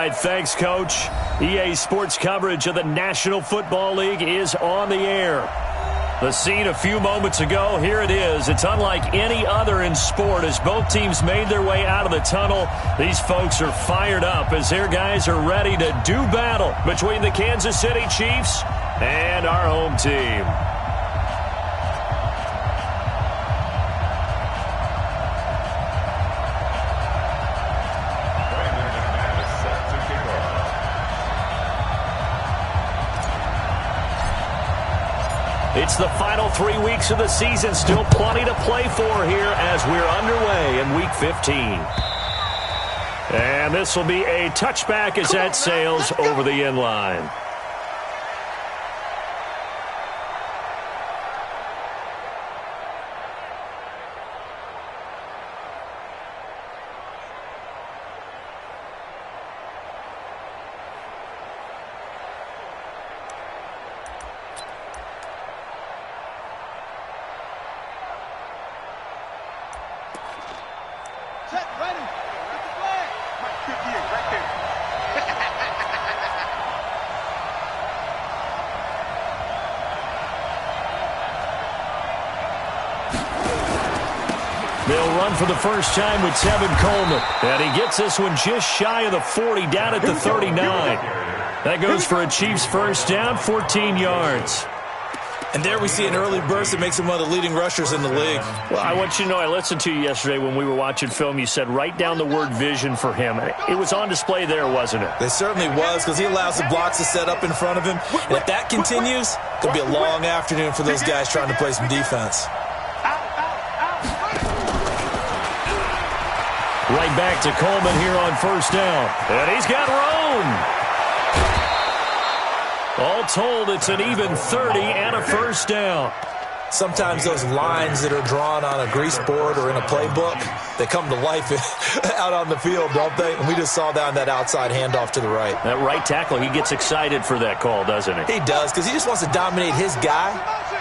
right, thanks, Coach. EA Sports coverage of the National Football League is on the air. The scene a few moments ago, here it is. It's unlike any other in sport as both teams made their way out of the tunnel. These folks are fired up as their guys are ready to do battle between the Kansas City Chiefs and our home team. It's the final 3 weeks of the season. Still plenty to play for here as we're underway in week 15. And this will be a touchback as that sails over the end line. They'll run for the first time with Tevin Coleman. And he gets this one just shy of the 40, down at the 39. That goes for a Chiefs first down, 14 yards. And there we see an early burst that makes him one of the leading rushers in the league. Well, I want you to know, I listened to you yesterday when we were watching film. You said write down the word vision for him. It was on display there, wasn't it? It certainly was, because he allows the blocks to set up in front of him. And if that continues, it could be a long afternoon for those guys trying to play some defense. Right back to Coleman here on first down. And he's got room. All told, it's an even 30 and a first down. Sometimes those lines that are drawn on a grease board or in a playbook, they come to life out on the field, don't they? And we just saw that on that outside handoff to the right. That right tackle, he gets excited for that call, doesn't he? He does, because he just wants to dominate his guy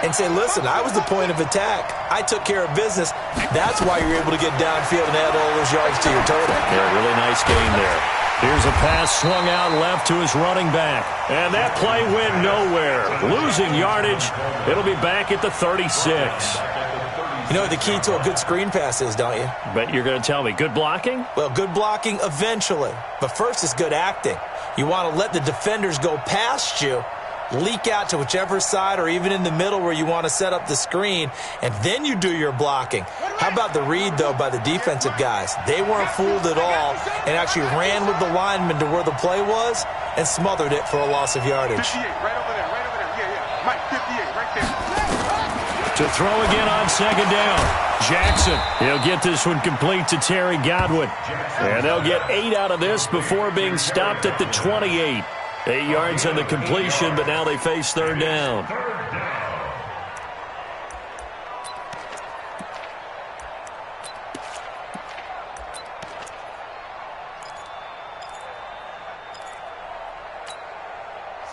and say, listen, I was the point of attack. I took care of business. That's why you're able to get downfield and add all those yards to your total. Yeah, really nice game there. Here's a pass swung out left to his running back. And that play went nowhere. Losing yardage. It'll be back at the 36. You know what the key to a good screen pass is, don't you? Bet you're going to tell me. Good blocking? Well, good blocking eventually. But first is good acting. You want to let the defenders go past you, leak out to whichever side or even in the middle where you want to set up the screen, and then you do your blocking. How about the read, though, by the defensive guys? They weren't fooled at all and actually ran with the lineman to where the play was and smothered it for a loss of yardage. 58, right over there, right over there. Yeah. Mike, 58, right there. To throw again on second down. Jackson, he'll get this one complete to Terry Godwin. And they'll get 8 out of this before being stopped at the 28. 8 yards on the completion, but now they face third down.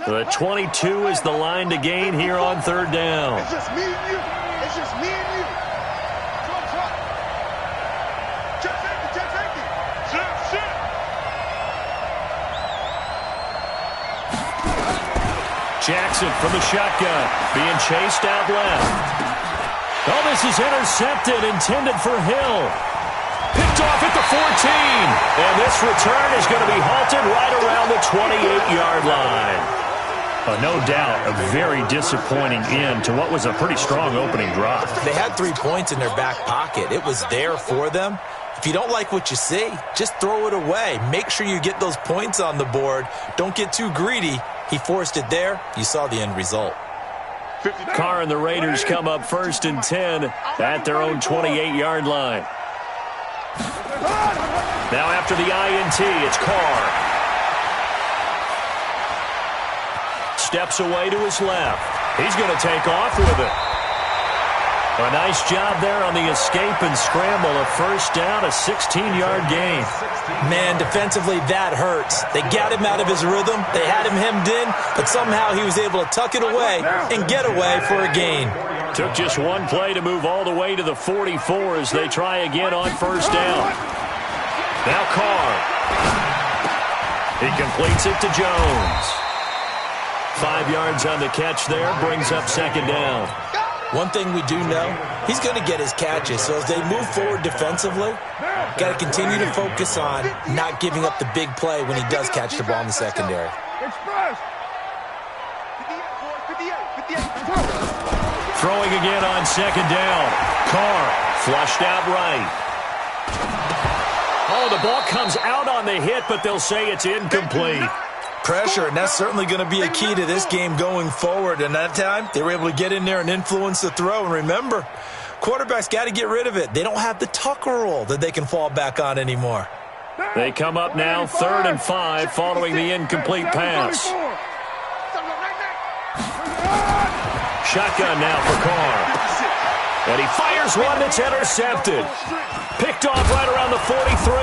The 22 is the line to gain here on third down. It's just me and you. It's just me and you. Drop. Check safety. Shit. Jackson from the shotgun, being chased out left. Oh, this is intercepted, intended for Hill. Picked off at the 14. And this return is going to be halted right around the 28-yard line. No doubt, a very disappointing end to what was a pretty strong opening drive. They had 3 points in their back pocket. It was there for them. If you don't like what you see, just throw it away. Make sure you get those points on the board. Don't get too greedy. He forced it there. You saw the end result. Carr and the Raiders come up first and 10 at their own 28-yard line. Now after the INT, it's Carr. Steps away to his left. He's going to take off with it. A nice job there on the escape and scramble. A first down, a 16-yard gain. Man, defensively, that hurts. They got him out of his rhythm. They had him hemmed in, but somehow he was able to tuck it away and get away for a gain. Took just one play to move all the way to the 44 as they try again on first down. Now Carr. He completes it to Jones. 5 yards on the catch there, brings up second down. One thing we do know, he's going to get his catches. So as they move forward defensively, got to continue to focus on not giving up the big play when he does catch the ball in the secondary. Throwing again on second down. Carr flushed out right. Oh, the ball comes out on the hit, but they'll say it's incomplete. Pressure, and that's certainly going to be a key to this game going forward. And that time, they were able to get in there and influence the throw. And remember, quarterbacks got to get rid of it. They don't have the Tucker rule that they can fall back on anymore. They come up now 3rd and 5 following the incomplete pass. Shotgun now for Carr. And he fires one that's intercepted. Picked off right around the 43.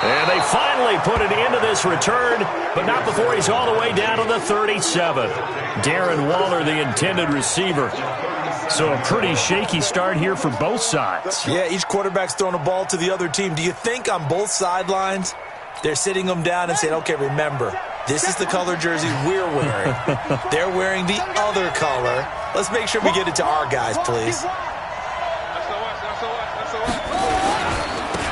And they finally put an end to this return, but not before he's all the way down to the 37. Darren Waller, the intended receiver. So a pretty shaky start here for both sides. Yeah, each quarterback's throwing a ball to the other team. Do you think on both sidelines they're sitting them down and saying, okay, remember, this is the color jersey we're wearing. They're wearing the other color. Let's make sure we get it to our guys, please.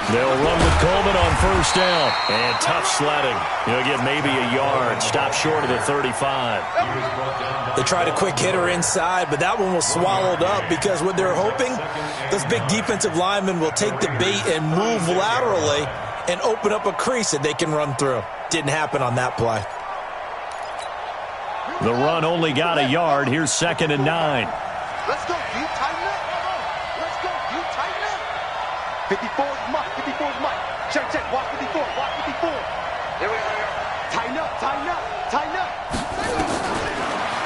They'll run with Coleman on first down. And tough sledding. He'll get maybe a yard. Stop short of the 35. They tried a quick hitter inside, but that one was swallowed up because what they're hoping, those big defensive linemen will take the bait and move laterally and open up a crease that they can run through. Didn't happen on that play. The run only got a yard. Here's 2nd and 9. Let's go, you tighten up. Let's go, you tighten up. 54 is Mike, 54 is Mike. Check, watch 54, watch 54. There we go. Tighten up, tighten up, tighten up.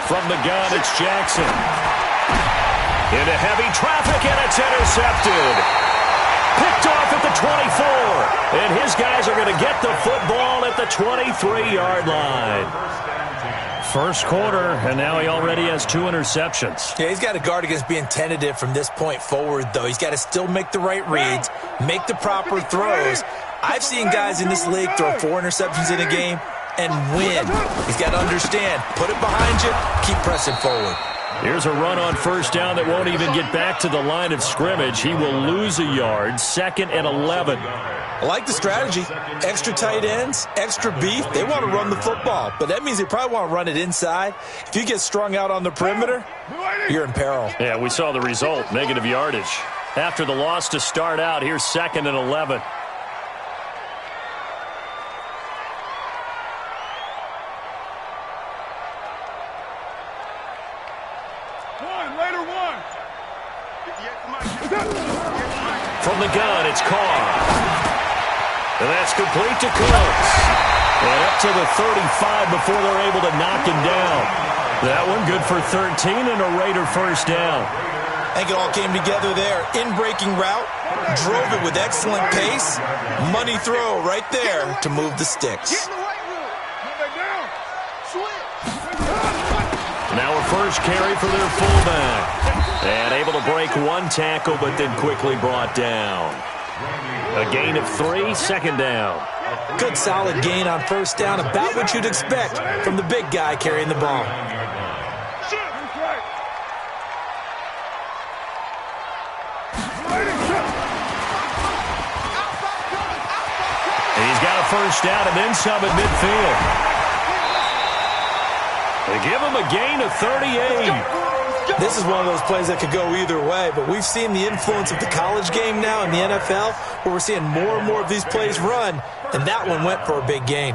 From the gun, it's Jackson. Into heavy traffic, and it's intercepted. Picked off at the 24. And his guys are going to get the football at the 23-yard line. First quarter, and now he already has 2 interceptions. Yeah, he's got to guard against being tentative from this point forward, though. He's got to still make the right reads, make the proper throws. I've seen guys in this league throw 4 interceptions in a game and win. He's got to understand, put it behind you, keep pressing forward. Here's a run on first down that won't even get back to the line of scrimmage. He will lose a yard, 2nd and 11. I like the strategy. Extra tight ends, extra beef. They want to run the football, but that means they probably want to run it inside. If you get strung out on the perimeter, you're in peril. Yeah, we saw the result, negative yardage. After the loss to start out, here's 2nd and 11. From the gun, it's Carr. And that's complete to Cooks. And up to the 35 before they're able to knock him down. That one good for 13 and a Raider first down. I think it all came together there. In-breaking route, drove it with excellent pace. Money throw right there to move the sticks. Now a first carry for their fullback. And able to break 1 tackle, but then quickly brought down. A gain of 3, 2nd down. Good solid gain on first down, about what you'd expect from the big guy carrying the ball. He's got a first down and then some at midfield. They give him a gain of 38. This is one of those plays that could go either way, but we've seen the influence of the college game now in the NFL, where we're seeing more and more of these plays run, and that one went for a big gain.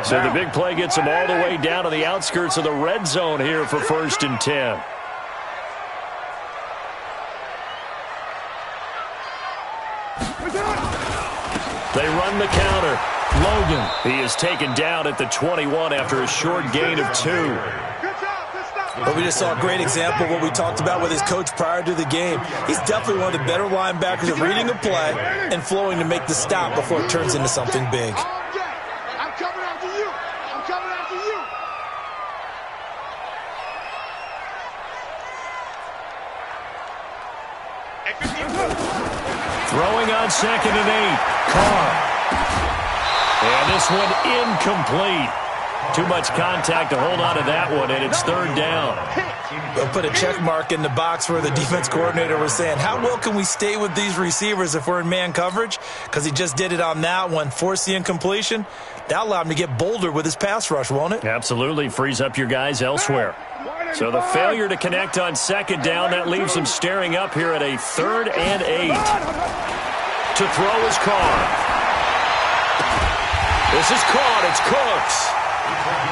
So the big play gets them all the way down to the outskirts of the red zone here for 1st and 10. They run the counter. Logan, he is taken down at the 21 after a short gain of 2. But we just saw a great example of what we talked about with his coach prior to the game. He's definitely one of the better linebackers at reading a play and flowing to make the stop before it turns into something big. I'm coming after you. I'm coming after you. Throwing on 2nd and 8. Carr. And this one incomplete. Too much contact to hold on to that one, and it's third down. They'll put a check mark in the box where the defense coordinator was saying, how well can we stay with these receivers if we're in man coverage? Because he just did it on that one, forced the incompletion. That allowed him to get bolder with his pass rush, won't it? Absolutely. Frees up your guys elsewhere. So the failure to connect on second down, that leaves him staring up here at a 3rd and 8. To throw is caught. This is caught. It's Cooks.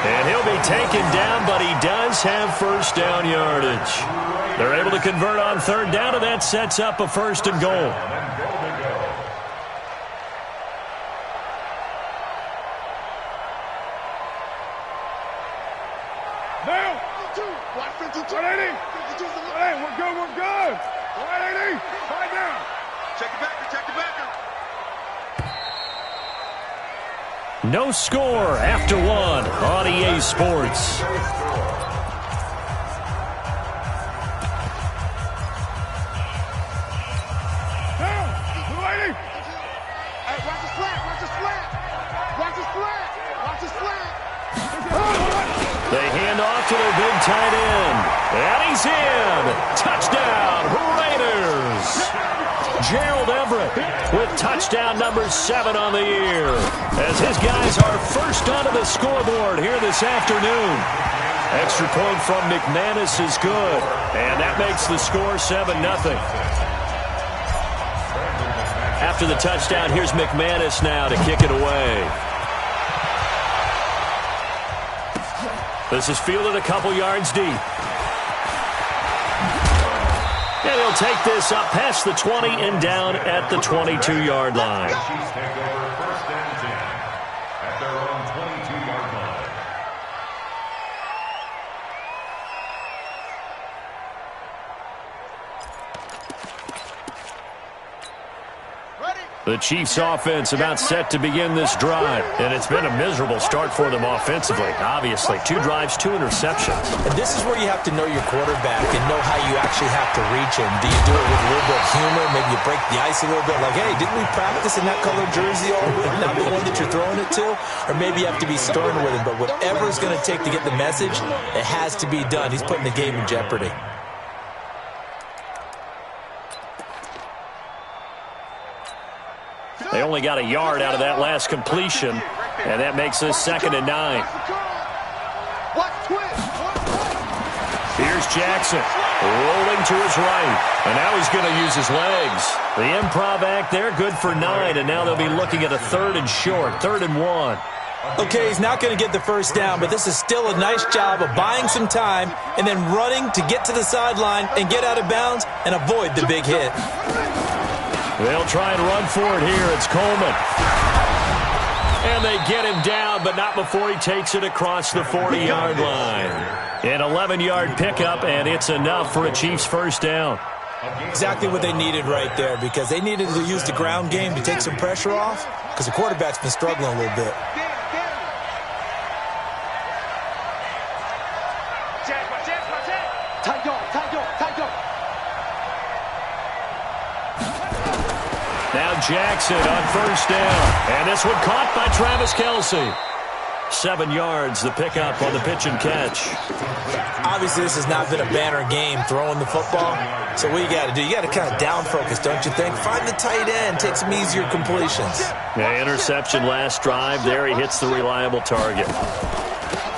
And he'll be taken down, but he does have first down yardage. They're able to convert on third down, and that sets up a 1st and goal. We're good. 180. Right down. Check it back. No score after 1 on EA Sports. Down. 280. Hey, watch the slant. They hand off to their big tight end. And he's in. Touchdown, Raiders. Gerald Everett with touchdown number 7 on the year, as his guys are first onto the scoreboard here this afternoon. Extra point from McManus is good, and that makes the score 7-0. After the touchdown, here's McManus now to kick it away. This is fielded a couple yards deep. And he'll take this up past the 20 and down at the 22-yard line. Chiefs take over 1st and 10 at their own 22-yard line. The Chiefs offense about set to begin this drive, and it's been a miserable start for them offensively. Obviously, 2 drives, 2 interceptions. And this is where you have to know your quarterback and know how you actually have to reach him. Do you do it with a little bit of humor? Maybe you break the ice a little bit, like, hey, didn't we practice in that colored jersey all week, not the one that you're throwing it to? Or maybe you have to be stern with him, but whatever it's going to take to get the message, it has to be done. He's putting the game in jeopardy. They only got a yard out of that last completion, and that makes this 2nd and 9. Here's Jackson, rolling to his right, and now he's going to use his legs. The improv act there, good for 9, and now they'll be looking at a 3rd and short, 3rd and 1. Okay, he's not going to get the first down, but this is still a nice job of buying some time and then running to get to the sideline and get out of bounds and avoid the big hit. They'll try and run for it here. It's Coleman. And they get him down, but not before he takes it across the 40-yard line. An 11-yard pickup, and it's enough for a Chiefs first down. Exactly what they needed right there, because they needed to use the ground game to take some pressure off, because the quarterback's been struggling a little bit. Now Jackson on first down. And this one caught by Travis Kelce. 7 yards, the pickup on the pitch and catch. Obviously, this has not been a banner game throwing the football. So what you got to do, you got to kind of down focus, don't you think? Find the tight end, take some easier completions. Yeah, interception last drive. There he hits the reliable target.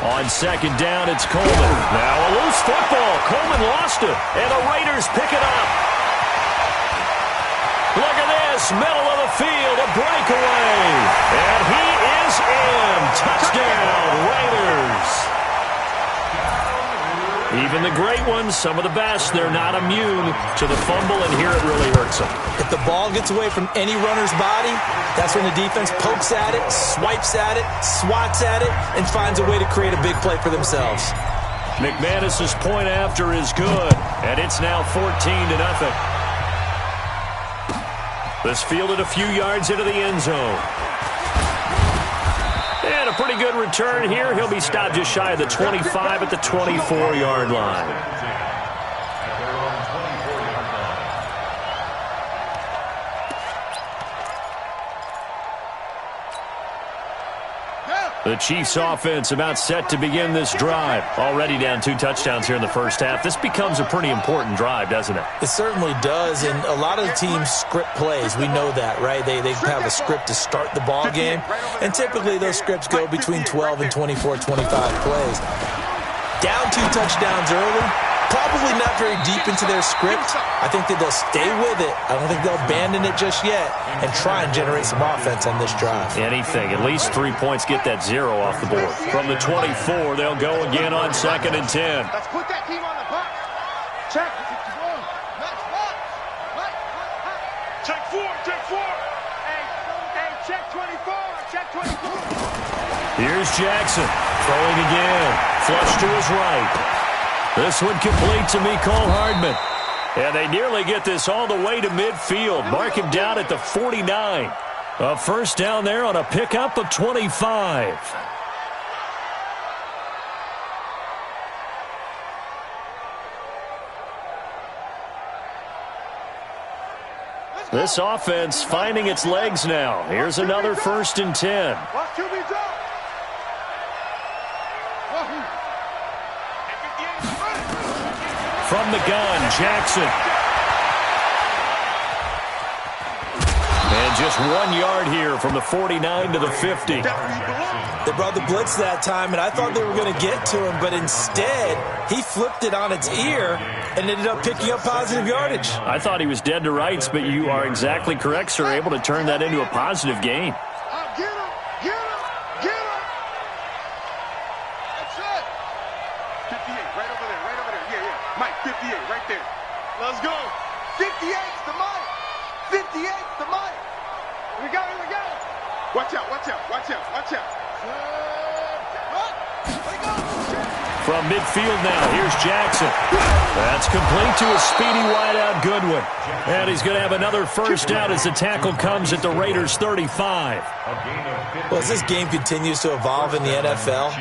On second down, it's Coleman. Now a loose football. Coleman lost it, and the Raiders pick it up. Look at this, middle of the field, a breakaway. And he is in. Touchdown, Raiders. Even the great ones, some of the best, they're not immune to the fumble, and here it really hurts them. If the ball gets away from any runner's body, that's when the defense pokes at it, swipes at it, swats at it, and finds a way to create a big play for themselves. McManus's point after is good, and it's now 14-0. This fielded a few yards into the end zone. And a pretty good return here. He'll be stopped just shy of the 25 at the 24-yard line. The Chiefs offense about set to begin this drive. Already down 2 touchdowns here in the first half. This becomes a pretty important drive, doesn't it? It certainly does, and a lot of the teams script plays. We know that, right? They have a script to start the ball game, and typically those scripts go between 12 and 24, 25 plays. Down 2 touchdowns early, probably not very deep into their script. I think that they'll stay with it. I don't think they'll abandon it just yet and try and generate some offense on this drive. Anything. At least 3 points, get that 0 off the board. From the 24, they'll go again on 2nd and 10. Let's put that team on the box. Check. Check 4. Hey, check 24. Check 24. Here's Jackson. Throwing again. Flush to his right. This one complete to Mecole Hardman. And they nearly get this all the way to midfield. Mark him down at the 49. A first down there on a pickup of 25. This offense finding its legs now. Here's another 1st and 10. From the gun, Jackson. And just 1 yard here from the 49 to the 50. They brought the blitz that time, and I thought they were going to get to him, but instead, he flipped it on its ear and ended up picking up positive yardage. I thought he was dead to rights, but you are exactly correct, sir. Able to turn that into a positive gain. Get him. That's it. 58, right over there. Yeah. Mike, 58, right there. Let's go. 58's the Mike. 58's the Mike. Here we go. Watch out. From midfield now, here's Jackson. That's complete to a speedy wideout Goodwin. And he's going to have another first down as the tackle comes at the Raiders' 35. Well, as this game continues to evolve in the NFL,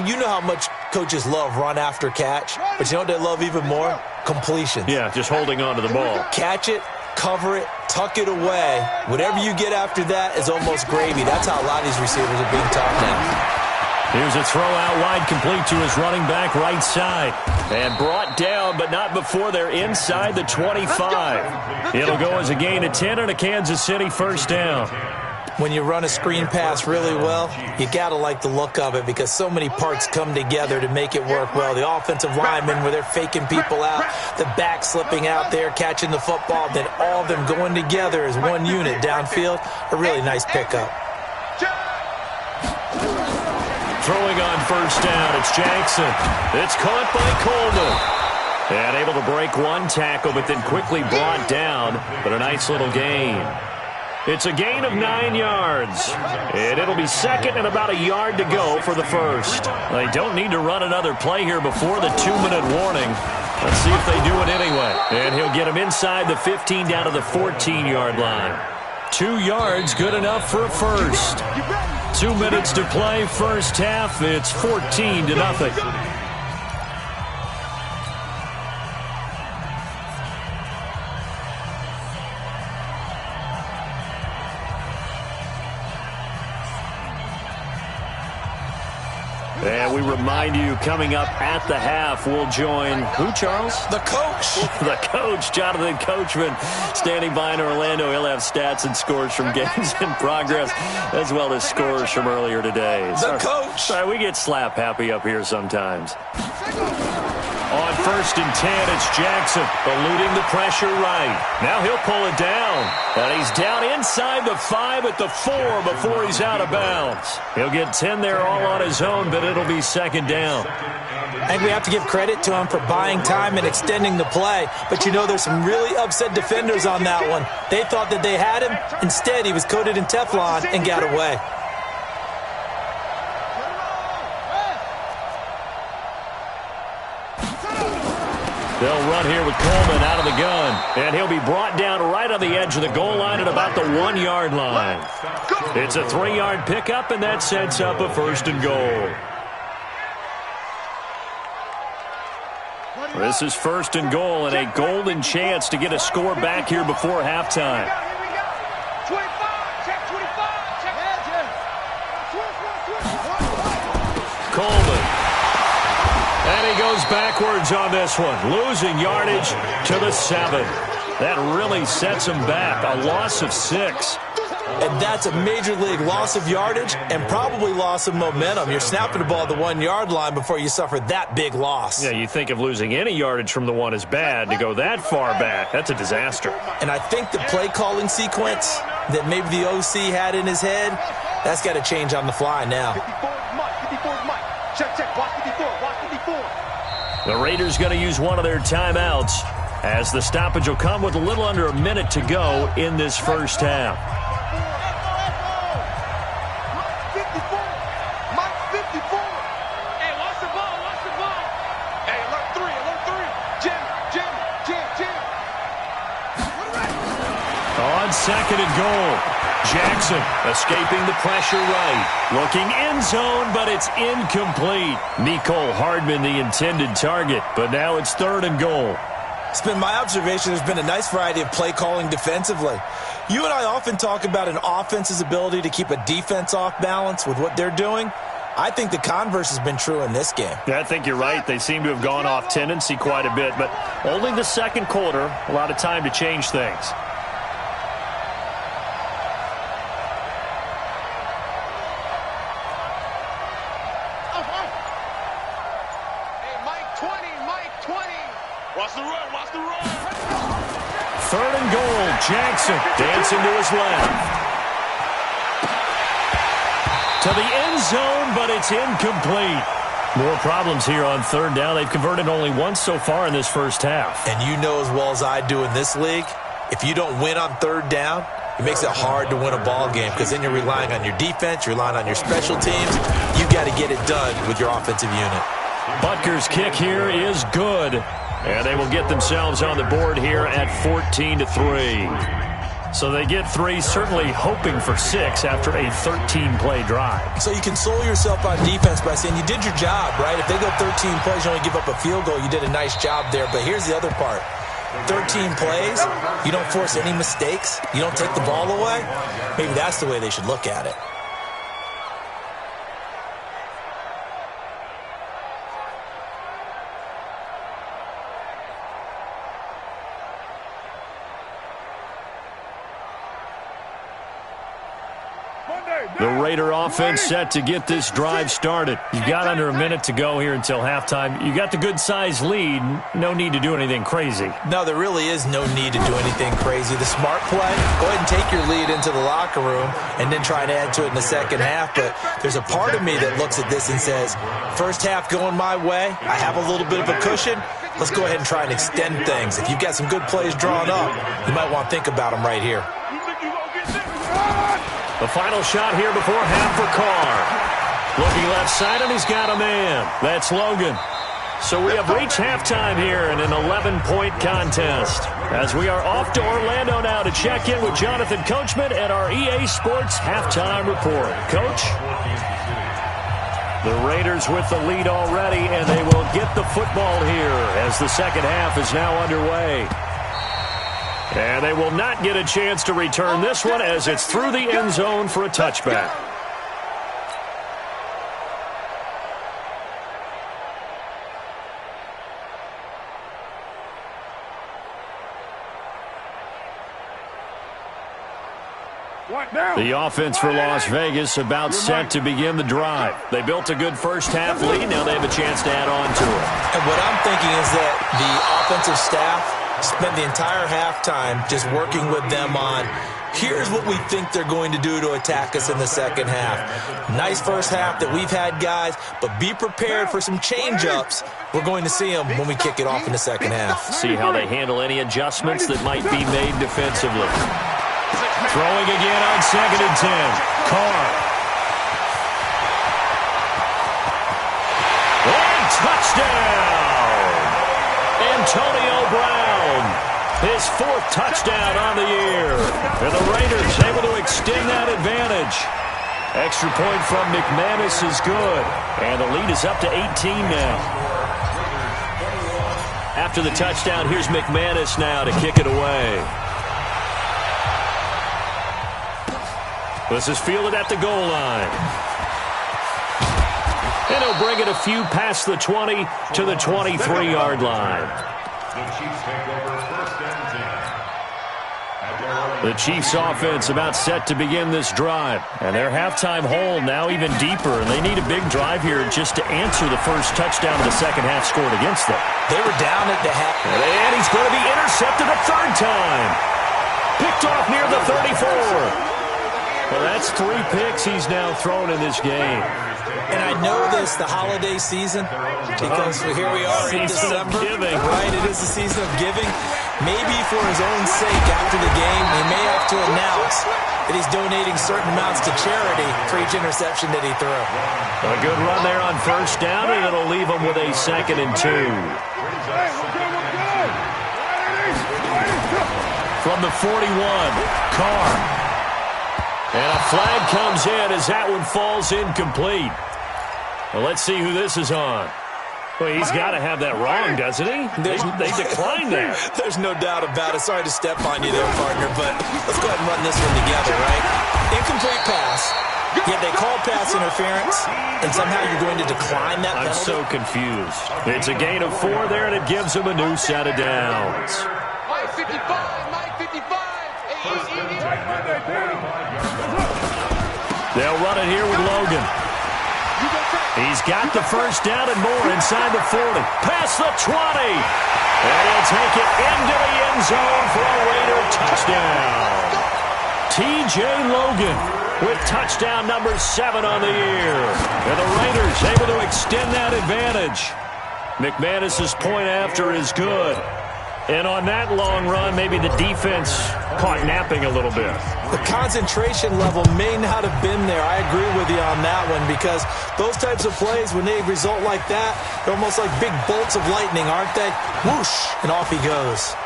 you know how much coaches love run after catch, but you know what they love even more? Completions. Yeah, just holding on to the ball. Catch it, cover it, tuck it away. Whatever you get after that is almost gravy. That's how a lot of these receivers are being taught now. Here's a throw out wide complete to his running back right side. And brought down, but not before they're inside the 25. It'll go as a gain of 10 and a Kansas City first down. When you run a screen pass really well, you got to like the look of it because so many parts come together to make it work well. The offensive linemen where they're faking people out, the back slipping out there, catching the football, then all of them going together as one unit downfield. A really nice pickup. Throwing on first down, it's Jackson. It's caught by Coleman. And able to break 1 tackle, but then quickly brought down. But a nice little gain. It's a gain of 9 yards. And it'll be 2nd and about a yard to go for the first. They don't need to run another play here before the 2-minute warning. Let's see if they do it anyway. And he'll get him inside the 15 down to the 14-yard line. 2 yards, good enough for a first. 2 minutes to play, first half. It's 14-0. And we remind you, coming up at the half, we'll join who, Charles? The coach. The coach, Jonathan Coachman, standing by in Orlando. He'll have stats and scores from games in progress, as well as scores from earlier today. The coach. Sorry, we get slap happy up here sometimes. On 1st and 10, it's Jackson, eluding the pressure right. Now he'll pull it down. And he's down inside the 5 at the 4 before he's out of bounds. He'll get 10 there all on his own, but it'll be 2nd down. I think we have to give credit to him for buying time and extending the play. But you know there's some really upset defenders on that one. They thought that they had him. Instead, he was coated in Teflon and got away. They'll run here with Coleman out of the gun. And he'll be brought down right on the edge of the goal line at about the 1-yard line. It's a 3-yard pickup, and that sets up a 1st and goal. This is 1st and goal and a golden chance to get a score back here before halftime. Coleman. And he goes backwards on this one, losing yardage to the 7. That really sets him back, a loss of 6. And that's a major league loss of yardage and probably loss of momentum. You're snapping the ball at the 1-yard line before you suffer that big loss. Yeah, you think of losing any yardage from the 1 is bad. To go that far back, that's a disaster. And I think the play calling sequence that maybe the OC had in his head, that's got to change on the fly now. 54 is Mike. 54 is Mike. Check, check. Watch 54. Watch 54. The Raiders going to use one of their timeouts as the stoppage will come with a little under a minute to go in this first half. On 2nd and goal, Jackson escaping the pressure right. Looking end zone, but it's incomplete. Mecole Hardman the intended target, but now it's 3rd and goal. It's been my observation there's been a nice variety of play calling defensively. You and I often talk about an offense's ability to keep a defense off balance with what they're doing. I think the converse has been true in this game. Yeah, I think you're right. They seem to have gone off tendency quite a bit, but only the 2nd quarter, a lot of time to change things. Watch the run, watch the run. 3rd and goal, Jackson dancing to his left. To the end zone, but it's incomplete. More problems here on 3rd down. They've converted only once so far in this first half. And you know as well as I do in this league, if you don't win on 3rd down, it makes it hard to win a ball game because then you're relying on your defense, you're relying on your special teams. You've got to get it done with your offensive unit. Butker's kick here is good. And they will get themselves on the board here at 14-3. So they get 3, certainly hoping for 6 after a 13-play drive. So you console yourself on defense by saying you did your job, right? If they go 13 plays, you only give up a field goal, you did a nice job there. But here's the other part. 13 plays, you don't force any mistakes, you don't take the ball away. Maybe that's the way they should look at it. The Raider offense set to get this drive started. You've got under a minute to go here until halftime. You got the good-sized lead. No need to do anything crazy. No, there really is no need to do anything crazy. The smart play, go ahead and take your lead into the locker room and then try and add to it in the second half. But there's a part of me that looks at this and says, first half going my way, I have a little bit of a cushion. Let's go ahead and try and extend things. If you've got some good plays drawn up, you might want to think about them right here. The final shot here before half for Carr. Looking left side, and he's got a man. That's Logan. So we have reached halftime here in an 11-point contest. As we are off to Orlando now to check in with Jonathan Coachman and our EA Sports Halftime Report. Coach? The Raiders with the lead already, and they will get the football here as the second half is now underway. And they will not get a chance to return this one as it's through the end zone for a touchback. The offense for Las Vegas about set to begin the drive. They built a good first half lead. Now they have a chance to add on to it. And what I'm thinking is that the offensive staff spent the entire halftime just working with them on, here's what we think they're going to do to attack us in the second half. Nice first half that we've had, guys, but be prepared for some change-ups. We're going to see them when we kick it off in the second half. See how they handle any adjustments that might be made defensively. Throwing again on 2nd and 10. Carr. And touchdown! Antonio Brown. His 4th touchdown on the year. And the Raiders able to extend that advantage. Extra point from McManus is good. And the lead is up to 18 now. After the touchdown, here's McManus now to kick it away. This is fielded at the goal line. And he'll bring it a few past the 20 to the 23-yard line. The Chiefs take over first and 10. The Chiefs offense about set to begin this drive. And their halftime hole now even deeper. And they need a big drive here just to answer the first touchdown of the second half scored against them. They were down at the half. And he's going to be intercepted a third time. Picked off near the 34. Well, that's 3 picks he's now thrown in this game. And I know this, the holiday season, because here we are in December. Right, it is the season of giving. Maybe for his own sake after the game, he may have to announce that he's donating certain amounts to charity for each interception that he threw. A good run there on first down, and it'll leave him with a 2nd and 2. From the 41, Carr. And a flag comes in as that one falls incomplete. Well, let's see who this is on. Well, he's got to have that wrong, doesn't he? They declined that. There's no doubt about it. Sorry to step on you there, partner, but let's go ahead and run this one together, right? Incomplete pass. Yet they call pass interference, and somehow you're going to decline that penalty? I'm so confused. It's a gain of 4 there, and it gives them a new set of downs. Mike 55, Mike 55. They'll run it here with Logan. He's got the first down and more inside the 40. Past the 20. And he'll take it into the end zone for a Raider touchdown. T.J. Logan with touchdown number 7 on the year. And the Raiders able to extend that advantage. McManus's point after is good. And on that long run, maybe the defense caught napping a little bit. The concentration level may not have been there. I agree with you on that one because those types of plays, when they result like that, they're almost like big bolts of lightning, aren't they? Whoosh, and off he goes.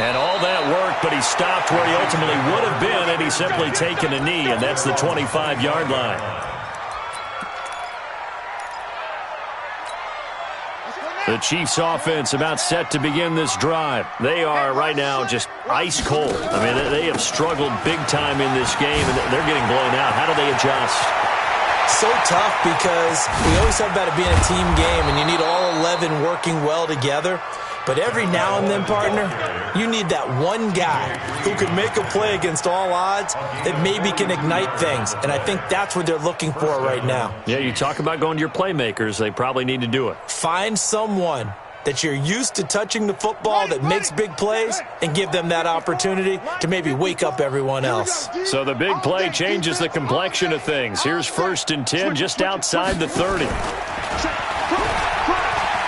And all that worked, but he stopped where he ultimately would have been, and he's simply taken a knee, and that's the 25-yard line. The Chiefs offense about set to begin this drive. They are right now just ice cold. I mean, they have struggled big time in this game, and they're getting blown out. How do they adjust? So tough because we always talk about it being a team game, and you need all 11 working well together. But every now and then, partner, you need that one guy who can make a play against all odds that maybe can ignite things. And I think that's what they're looking for right now. Yeah, you talk about going to your playmakers. They probably need to do it. Find someone that you're used to touching the football that makes big plays and give them that opportunity to maybe wake up everyone else. So the big play changes the complexion of things. Here's 1st and 10 just outside the 30.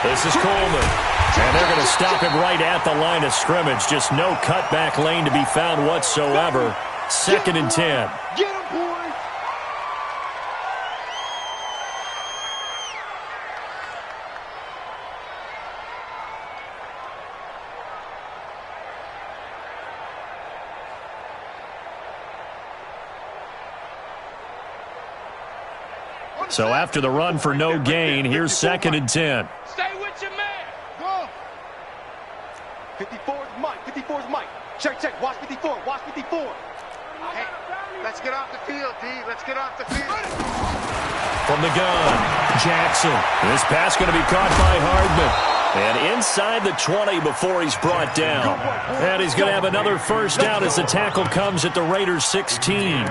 This is Coleman. And they're going to stop him right at the line of scrimmage. Just no cutback lane to be found whatsoever. 2nd and 10. Get him, boy. So after the run for no gain, here's 2nd and 10. Stay with your man. Go. 54 is Mike. 54 is Mike. Check, check. Watch 54. Watch 54. Hey, let's get off the field, D. Let's get off the field. From the gun, Jackson. This pass going to be caught by Hardman. And inside the 20 before he's brought down. And he's going to have another first down as the tackle comes at the Raiders 16.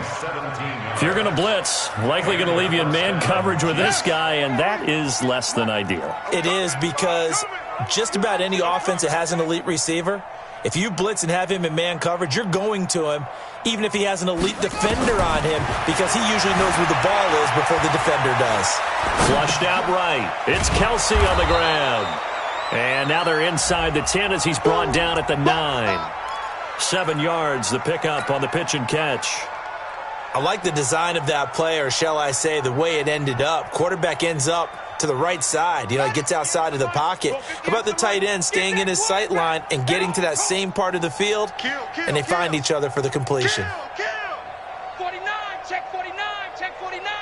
If you're going to blitz, likely going to leave you in man coverage with this guy, and that is less than ideal. It is because just about any offense that has an elite receiver, if you blitz and have him in man coverage, you're going to him, even if he has an elite defender on him, because he usually knows where the ball is before the defender does. Flushed out right. It's Kelsey on the ground. And now they're inside the 10 as he's brought down at the 9. 7 yards, the pickup on the pitch and catch. I like the design of that play, or shall I say the way it ended up. Quarterback ends up to the right side. You know, he gets outside of the pocket. How about the tight end staying in his sight line and getting to that same part of the field, and they find each other for the completion. 49, check 49, check 49.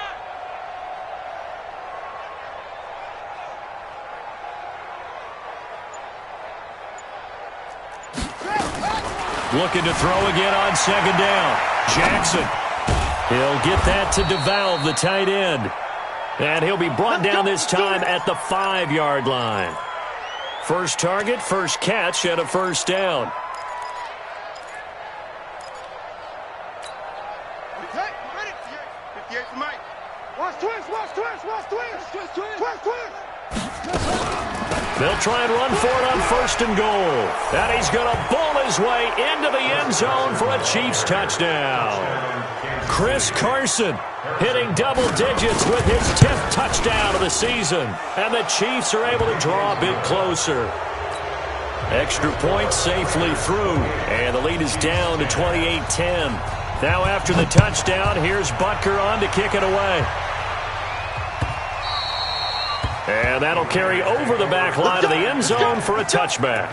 Looking to throw again on 2nd down. Jackson. He'll get that to DeValve, the tight end. And he'll be brought down this time at the 5-yard line. First target, first catch, and a first down. Okay, ready? 58 for Mike. Watch twist, watch twist, watch twist. Twist, twist, twist, twist. They'll try and run for it on first and goal. And he's going to bull his way into the end zone for a Chiefs touchdown. Chris Carson hitting double digits with his 10th touchdown of the season. And the Chiefs are able to draw a bit closer. Extra point safely through. And the lead is down to 28-10. Now after the touchdown, here's Butker on to kick it away. And that'll carry over the back line of the end zone for a touchback.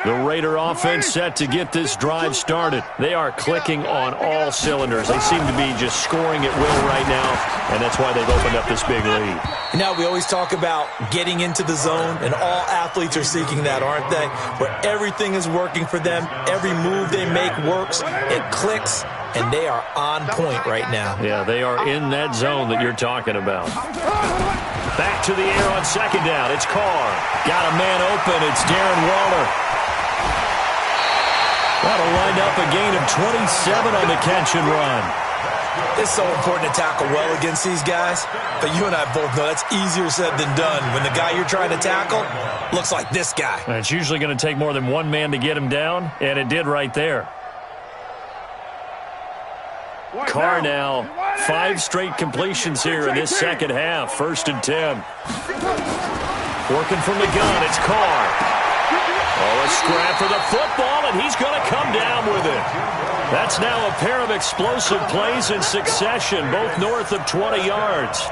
The Raider offense set to get this drive started. They are clicking on all cylinders. They seem to be just scoring at will right now, and that's why they've opened up this big lead. You know, we always talk about getting into the zone, and all athletes are seeking that, aren't they? Where everything is working for them, every move they make works, it clicks, and they are on point right now. Yeah, they are in that zone that you're talking about. Back to the air on second down. It's Carr. Got a man open. It's Darren Waller. That'll wind up a gain of 27 on the catch and run. It's so important to tackle well against these guys, but you and I both know that's easier said than done when the guy you're trying to tackle looks like this guy. And it's usually going to take more than one man to get him down, and it did right there. Carr now, 5 straight completions here in this second half. 1st and 10. Working from the gun, it's Carr. Oh, a scrap for the football, and he's going to come down with it. That's now a pair of explosive plays in succession, both north of 20 yards.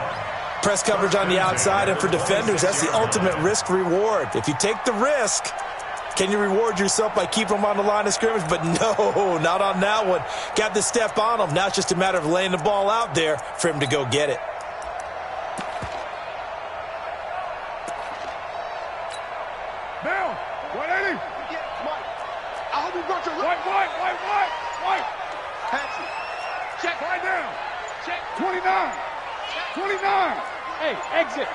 Press coverage on the outside, and for defenders, that's the ultimate risk-reward. If you take the risk, can you reward yourself by keeping them on the line of scrimmage? But no, not on that one. Got the step on him. Now it's just a matter of laying the ball out there for him to go get it. Now, 180. Yeah, Mike. I hope you got your white. Pass it. Check. Right down. Check. 29. 29. Hey, exit.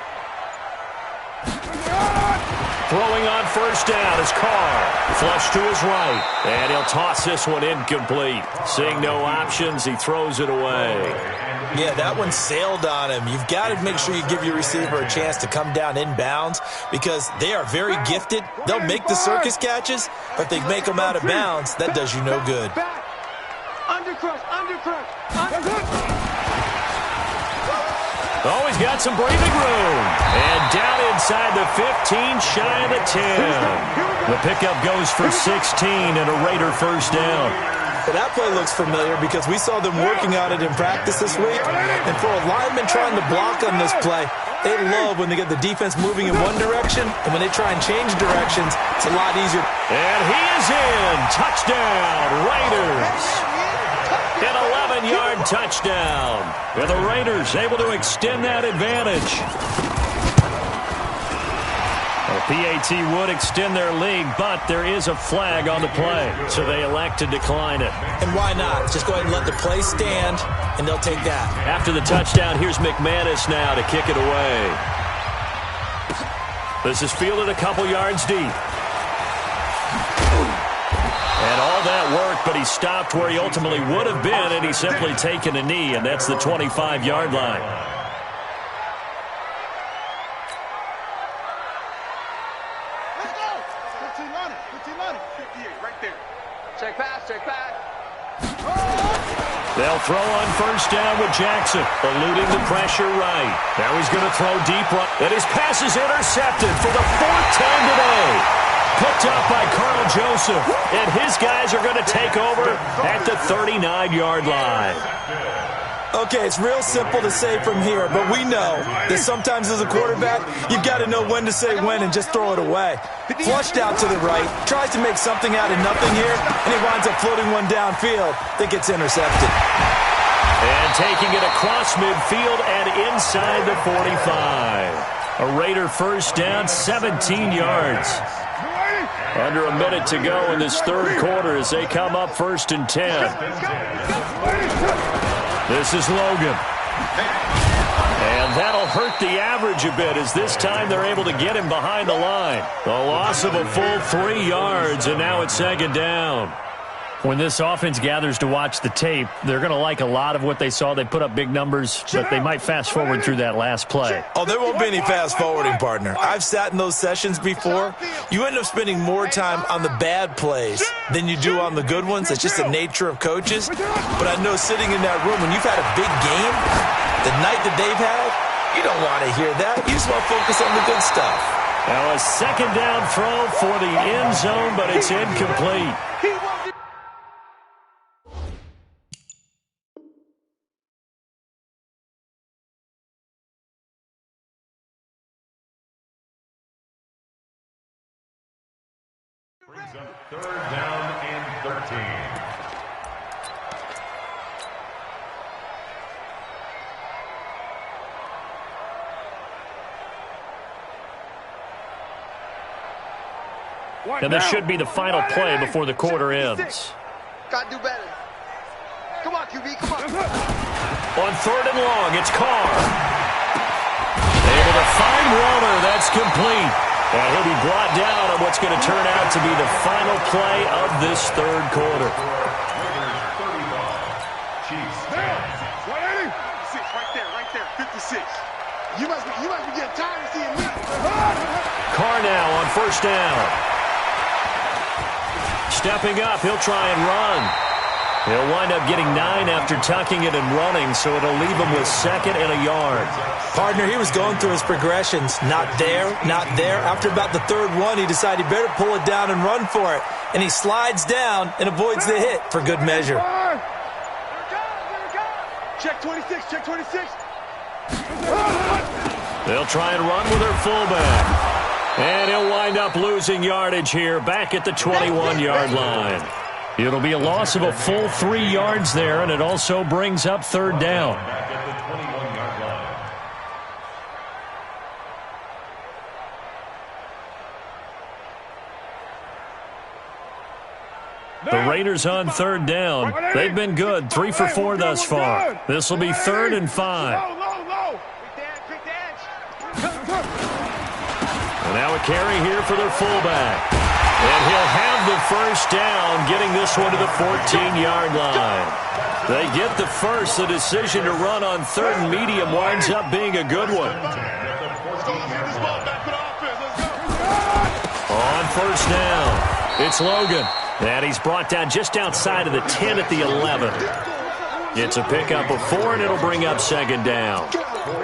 Throwing on first down is Carr. Flush to his right. And he'll toss this one incomplete. Seeing no options, he throws it away. Yeah, that one sailed on him. You've got to make sure you give your receiver a chance to come down inbounds because they are very gifted. They'll make the circus catches, but they make them out of bounds. That does you no good. Undercrush. Oh, he's got some breathing room. And down inside the 15, shy of the 10. The pickup goes for 16 and a Raider first down. Well, that play looks familiar because we saw them working on it in practice this week. And for a lineman trying to block on this play, they love when they get the defense moving in one direction. And when they try and change directions, it's a lot easier. And he is in. Touchdown, Raiders. An 11-yard touchdown. And the Raiders able to extend that advantage. Well, PAT would extend their lead, but there is a flag on the play, so they elect to decline it. And why not? Just go ahead and let the play stand, and they'll take that. After the touchdown, here's McManus now to kick it away. This is fielded a couple yards deep. And all that worked, but he stopped where he ultimately would have been, and he's simply taken a knee, and that's the 25-yard line. Let's go. 15 58 right there. Check pass. They'll throw on first down with Jackson, eluding the pressure right. Now he's going to throw deep right, and his pass is intercepted for the 4th time today. Picked up by Carl Joseph, and his guys are going to take over at the 39-yard line. Okay, it's real simple to say from here, but we know that sometimes as a quarterback, you've got to know when to say when and just throw it away. Flushed out to the right, tries to make something out of nothing here, and he winds up floating one downfield that gets intercepted. And taking it across midfield and inside the 45. A Raider first down, 17 yards. Under a minute to go in this third quarter as they come up 1st and 10. This is Logan. And that'll hurt the average a bit as this time they're able to get him behind the line. The loss of a full 3 yards, and now it's 2nd down. When this offense gathers to watch the tape, they're going to like a lot of what they saw. They put up big numbers, but they might fast forward through that last play. Oh, there won't be any fast forwarding, partner. I've sat in those sessions before. You end up spending more time on the bad plays than you do on the good ones. It's just the nature of coaches. But I know sitting in that room, when you've had a big game, the night that they've had, you don't want to hear that. You just want to focus on the good stuff. Now a 2nd down throw for the end zone, but it's incomplete. Brings up 3rd down and 13. And this should be the final play before the quarter ends. Gotta do better. Come on, QB, come on. On 3rd and long, it's Carr. Able to find Warner. That's complete. And he'll be brought down on what's going to turn out to be the final play of this third quarter. Chiefs 10. 56, right there, 56. You must be getting tired of seeing me. Carr now on 1st down. Stepping up, he'll try and run. He'll wind up getting 9 after tucking it and running, so it'll leave him with 2nd and a yard. Partner, he was going through his progressions. Not there, not there. After about the 3rd one, he decided he better pull it down and run for it. And he slides down and avoids the hit for good measure. Check 26, check 26. They'll try and run with their fullback. And he'll wind up losing yardage here back at the 21-yard line. It'll be a loss of a full 3 yards there, and it also brings up 3rd down. Back at the 21-yard line. The Raiders on 3rd down. They've been good, 3 for 4 thus far. This will be 3rd and 5. And now a carry here for their fullback. And he'll have the 1st down, getting this one to the 14-yard line. They get the first. The decision to run on 3rd and medium winds up being a good one. On 1st down, it's Logan. And he's brought down just outside of the 10 at the 11. It's a pickup of 4, and it'll bring up 2nd down.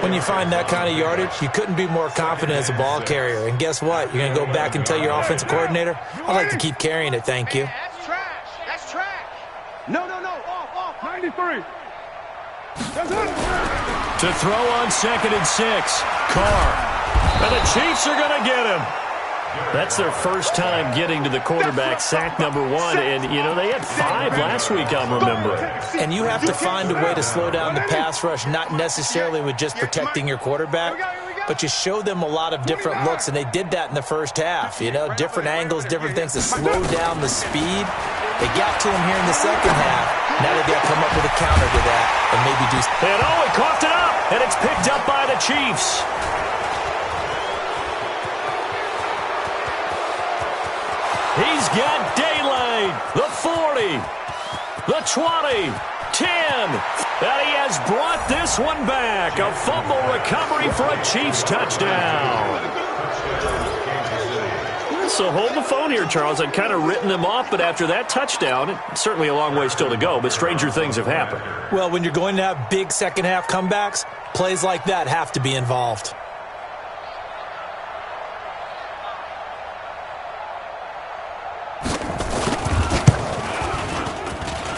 When you find that kind of yardage, you couldn't be more confident as a ball carrier. And guess what? You're going to go back and tell your offensive coordinator, I'd like to keep carrying it, thank you. That's trash. That's trash. No, off. 93. To throw on 2nd and 6, Carr. And the Chiefs are going to get him. That's their first time getting to the quarterback, sack number 1. And, you know, they had 5 last week, I'm remembering. And you have to find a way to slow down the pass rush, not necessarily with just protecting your quarterback, but you show them a lot of different looks, and they did that in the first half. You know, different angles, different things to slow down the speed. They got to him here in the second half. Now they've got to come up with a counter to that and maybe do something. And he coughed it up, and it's picked up by the Chiefs. He's got daylight, the 40, the 20, 10, and he has brought this one back. A fumble recovery for a Chiefs touchdown. So hold the phone here, Charles. I'd kind of written them off, but after that touchdown, it's certainly a long way still to go, but stranger things have happened. Well, when you're going to have big second-half comebacks, plays like that have to be involved.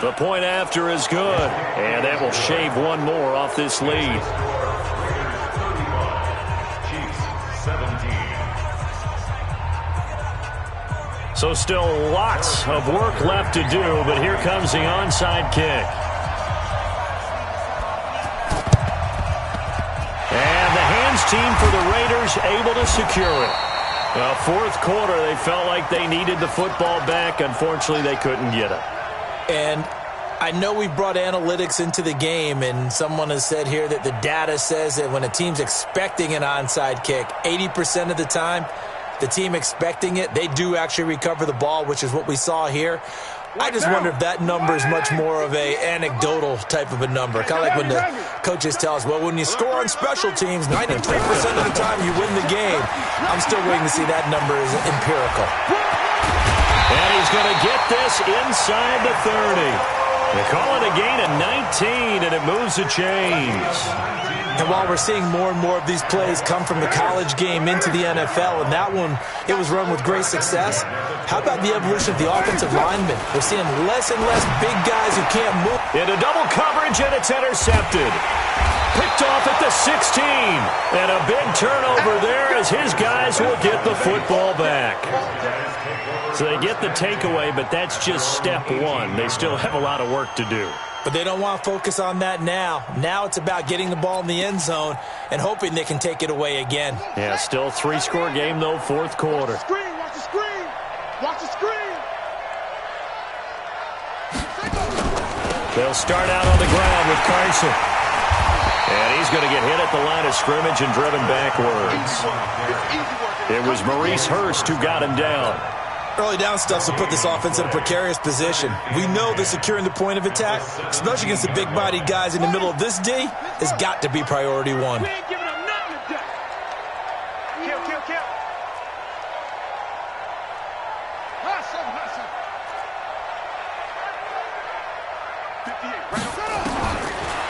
The point after is good, and that will shave one more off this lead. So still lots of work left to do, but here comes the onside kick. And the hands team for the Raiders able to secure it. Fourth quarter, they felt like they needed the football back. Unfortunately, they couldn't get it. And I know we brought analytics into the game, and someone has said here that the data says that when a team's expecting an onside kick, 80% of the time, the team expecting it, they do actually recover the ball, which is what we saw here. I just wonder if that number is much more of a anecdotal type of a number. Kind of like when the coaches tell us, well, when you score on special teams, 93% of the time you win the game. I'm still waiting to see that number is empirical. And he's going to get this inside the 30. They call it a gain of 19, and it moves the chains. And while we're seeing more and more of these plays come from the college game into the NFL, and that one, it was run with great success, how about the evolution of the offensive linemen? We're seeing less and less big guys who can't move. Into double coverage, and it's intercepted. Picked off at the 16. And a big turnover there as his guys will get the football back. So they get the takeaway, but that's just step one. They still have a lot of work to do. But they don't want to focus on that now. Now it's about getting the ball in the end zone and hoping they can take it away again. Yeah, still 3-score game, though, fourth quarter. Watch the screen! Watch the screen! They'll start out on the ground with Carson. And he's going to get hit at the line of scrimmage and driven backwards. It was Maurice Hurst who got him down. Early down stuff to put this offense in a precarious position. We know that securing the point of attack, especially against the big-bodied guys in the middle of this D, has got to be priority one. We ain't giving up nothing today. Kill. Hustle. 58, right.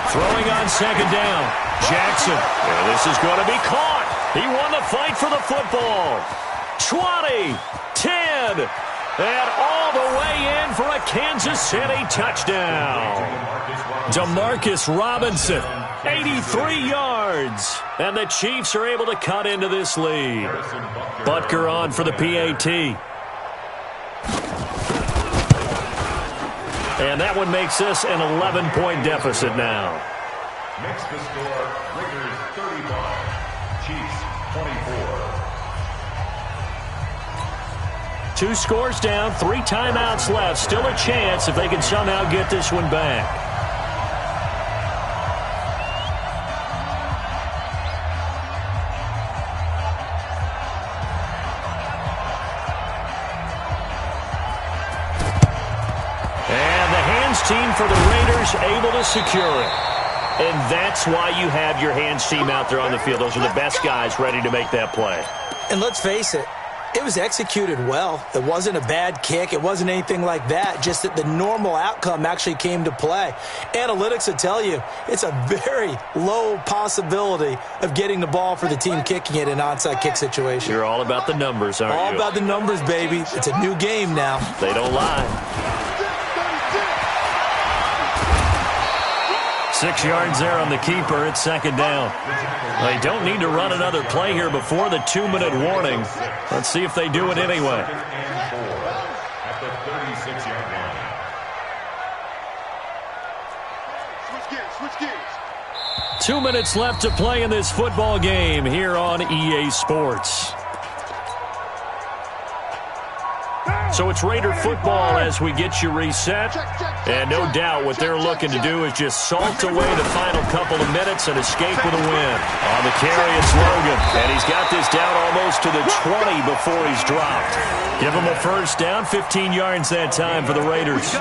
Throwing on second down. Jackson. And this is going to be caught. He won the fight for the football. 20, 10, and all the way in for a Kansas City touchdown. Demarcus Robinson, 83 yards. And the Chiefs are able to cut into this lead. Butker on for the PAT. And that one makes this an 11-point deficit now. Makes the score Raiders 35, Chiefs 24. 2 scores down, 3 timeouts left. Still a chance if they can somehow get this one back. And the hands team for the Raiders able to secure it. And that's why you have your hands team out there on the field. Those are the best guys ready to make that play. And let's face it, it was executed well. It wasn't a bad kick. It wasn't anything like that. Just that the normal outcome actually came to play. Analytics will tell you it's a very low possibility of getting the ball for the team kicking it in an onside kick situation. You're all about the numbers, aren't you? All about the numbers, baby. It's a new game now. They don't lie. 6 yards there on the keeper. It's second down. They don't need to run another play here before the 2-minute warning. Let's see if they do it anyway. At the 36-yard line. Switch gears. 2 minutes left to play in this football game here on EA Sports. So it's Raider football as we get you reset. And no doubt what they're looking to do is just salt away the final couple of minutes and escape with a win. On the carry, it's Logan. And he's got this down almost to the 20 before he's dropped. Give him a first down, 15 yards that time for the Raiders.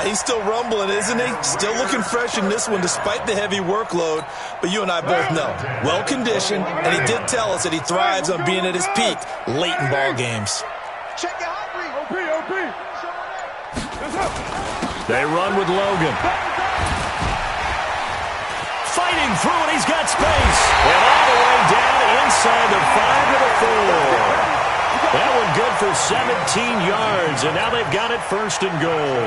He's still rumbling, isn't he? Still looking fresh in this one despite the heavy workload. But you and I both know, well-conditioned, and he did tell us that he thrives on being at his peak late in ball games. Check it out. OP. They run with Logan. Fighting through, and he's got space. And all the way down inside the 5 to the 4. That one good for 17 yards, and now they've got it first and goal.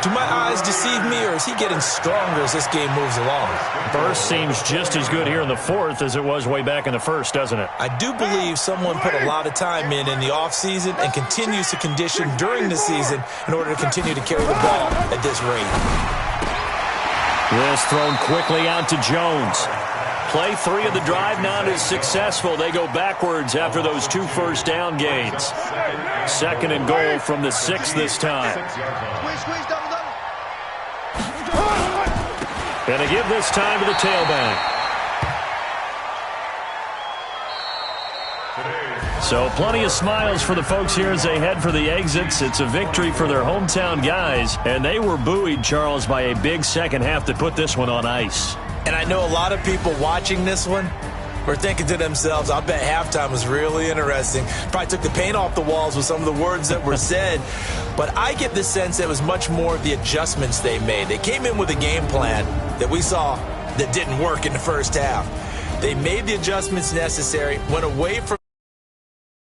Do my eyes deceive me, or is he getting stronger as this game moves along? Burst seems just as good here in the fourth as it was way back in the first, doesn't it? I do believe someone put a lot of time in the offseason and continues to condition during the season in order to continue to carry the ball at this rate. This thrown quickly out to Jones. Play 3 of the drive not as successful. They go backwards after those 2 first down gains. 2nd and goal from the 6 this time. And they give this time to the tailback. So plenty of smiles for the folks here as they head for the exits. It's a victory for their hometown guys. And they were buoyed, Charles, by a big second half that put this one on ice. And I know a lot of people watching this one were thinking to themselves, I bet halftime was really interesting. Probably took the paint off the walls with some of the words that were said. But I get the sense it was much more of the adjustments they made. They came in with a game plan that we saw that didn't work in the first half. They made the adjustments necessary, went away from